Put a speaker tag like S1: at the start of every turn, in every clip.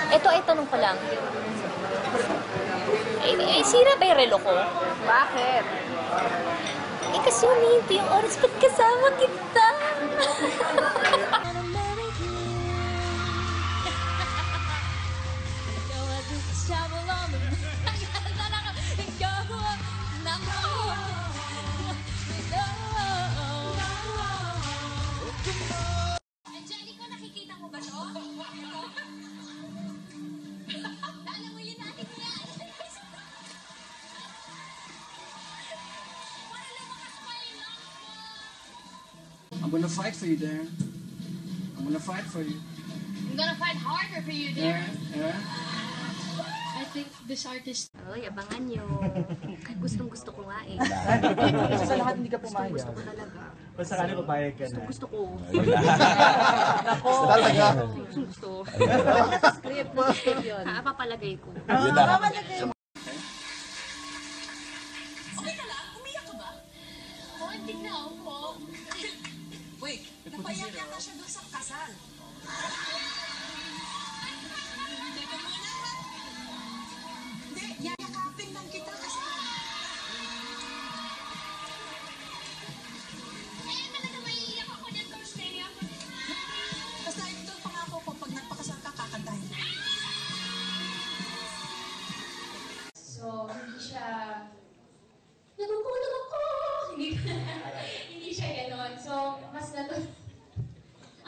S1: Ito ay tanong ko lang. Sira ba yung relo ko?
S2: Bakit?
S1: Kasi umihinto yung oras ba't kasama kita?
S3: Angelico, nakikita mo ba ito? Alam mo yun natin yan.
S4: I'm gonna fight for you, Darren. I'm gonna fight for you.
S3: I'm gonna fight harder for you, dear.
S4: Yeah.
S3: I think this artist...
S1: Uy, abangan nyo. Gustong-gusto ko nga eh.
S5: Kasi sa lahat hindi ka pumayag.
S1: Gusto ko talaga.
S5: Kung sakali papayag ka na.
S1: Gusto ko.
S5: Ako.
S6: Talaga.
S1: Gusto. Script yun. Papalagay ko.
S3: Okay ka lang? Umiyak ka ba? Oo, hindi na ako. Wait, napaiyak yata siya doon sa kasal. Teka muna. Hindi, yayakapin lang kita kasi... talaga maiiyak ako dyan, Coach Nea. Basta ito ang pangako ko, pag nagpakasal ka, kakantahin. So, hindi siya... Nagugulog ako! Hindi siya ganon. So, mas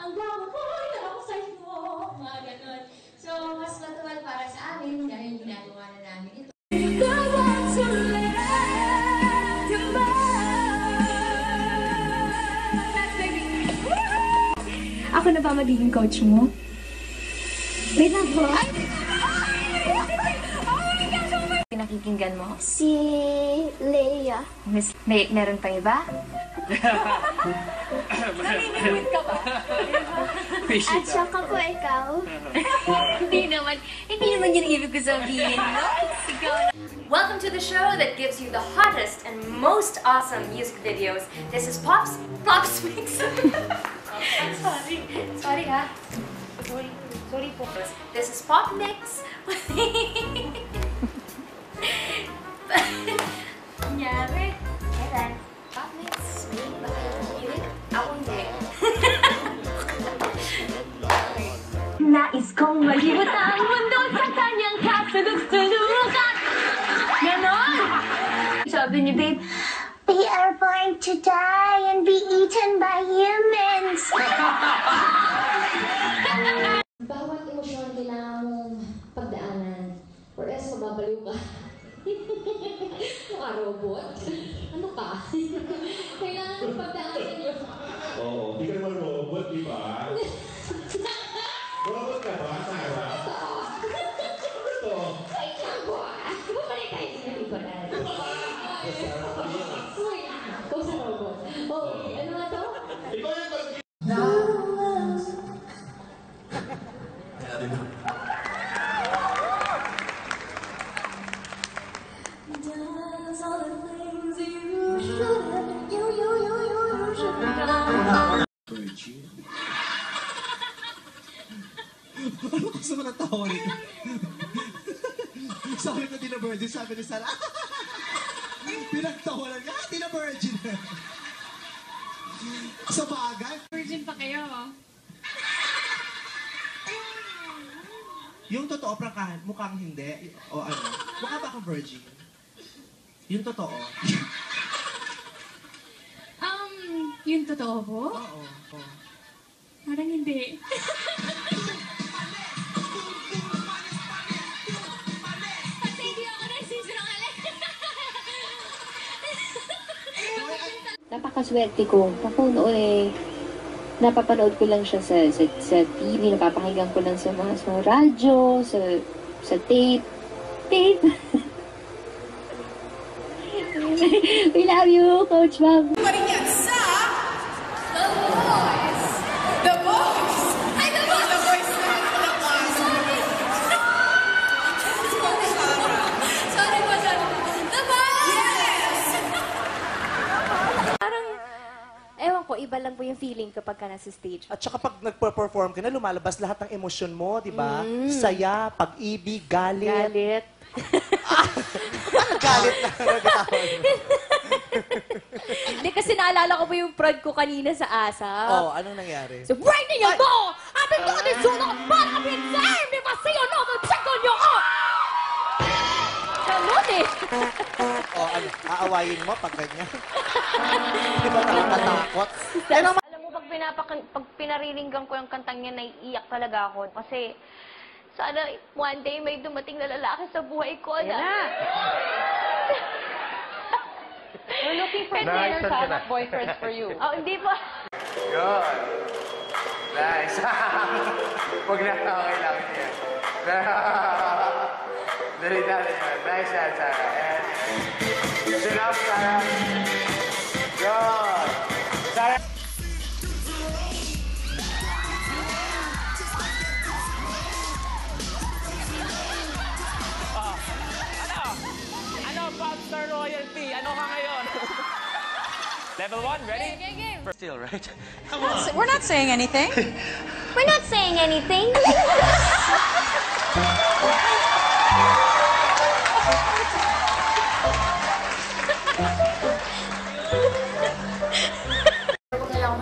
S3: ang gwapo ko, nakakasay mo, mga ganon. So, mas matuwal para sa amin dahil ginagawa na namin ito.
S7: Ako na ba magiging coach mo? Wait lang po.
S1: Pinakikinggan mo?
S7: Si Leia.
S1: Meron pa iba?
S3: Naliliwit ka ba?
S7: At saka po ikaw.
S1: Hindi naman yun ibig ko sabihin, no? Welcome to the show that gives you the hottest and most awesome music videos. This is Pops Mix. Sorry ha. Sorry po. This is Pop Mix. Kunyari. Kailan? Pop Mix. Ako hindi.
S7: Nais kong malibot ang mundo sa kanyang kasulog-sulukan. Ganon! Sabi ni babe, we are born to die and be eaten by humans.
S8: Bawat emosyon kailangan mong pagdaanan or else mababaliw ka. Mukha robot? Ano ka? Kailangan mong pagdaanan yun.
S9: Oo, hindi ka naman robot, di ba? Robot ka ba, Sarah? Ito.
S8: Wait lang po ah. Di ba pala tayo sinalikonan? Wait lang. Ikaw sa robot. Oh, ano nga to?
S9: Ikaw yung pag...
S4: Ano gusto mo ng tawa nito? Sabi ko, di na virgin. Sabi ni Sarah, pinagtawanan ka, di na virgin. Sa bagay.
S3: Virgin pa kayo.
S4: Yung totoo, prangkahan, mukhang hindi. O ano, mukha ba akong virgin? Yung totoo.
S3: Yung totoo po?
S4: Oo.
S3: Parang hindi. Kasi hindi ako nagsisinungaling.
S8: Napakaswerte ko. Ako noon napapanood ko lang siya sa TV, napapakinggan ko lang sa radyo, sa tape. We love you, Coach Ma'am.
S3: Pa rin yan sa The Voice. The Voice. Ay, The Voice. The Voice na. Sorry po. The Voice. Yes!
S1: Parang, ewan ko, iba lang po yung feeling kapag ka nasa stage.
S2: At saka pag nagpa-perform ka na, lumalabas lahat ng emosyon mo, di ba? Saya, pag-ibig, galit.
S1: Galit.
S2: Galit na nagkatawag.
S1: Hindi, kasi naalala ko pa yung prod ko kanina sa ASAP.
S2: Oh, anong nangyari?
S1: So, right in your ball! I've been doing this so long, but I've been saying, if I see another check on your arm! Ganun eh.
S2: Oh, ano, aawayin mo pag ganyan? Di ba nakakatakot?
S7: Alam mo, pag pinariringgan ko yung kantang yan, naiiyak talaga ako. Kasi, sana one day may dumating na lalaki sa buhay ko.
S1: Yan na.
S7: We're looking for sinners, not boyfriends for you. Oh, hindi pa.
S6: Yun. Nice. Huwag na okay lang yan. Dali natin yun. Nice yan, Sarah. And, sinap, Sarah. Yun. Sarah.
S10: Ano, Popstar Royalty? Ano ka ngayon? Level 1, ready?
S1: Game.
S10: Still, right?
S11: We're not saying anything.
S7: We're not saying anything.
S1: Kailangan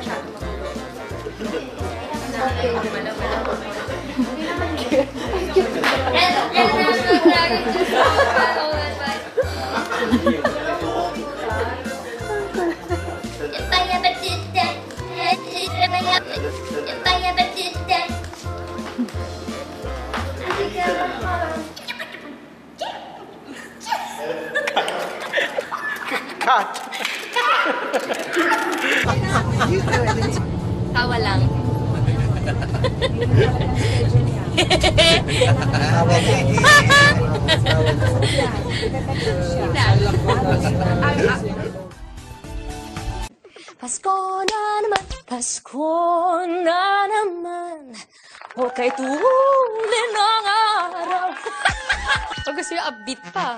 S1: ko masyado matulog.
S7: If I ever did that, if I ever did that,
S2: Cut!
S1: Tawa lang.
S7: Pasko na naman, Pasko na naman, huwag kay tulin ng araw.
S1: Pag gusto yung upbeat pa.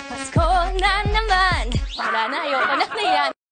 S7: Pasko na naman, wala na, ayoko na yan.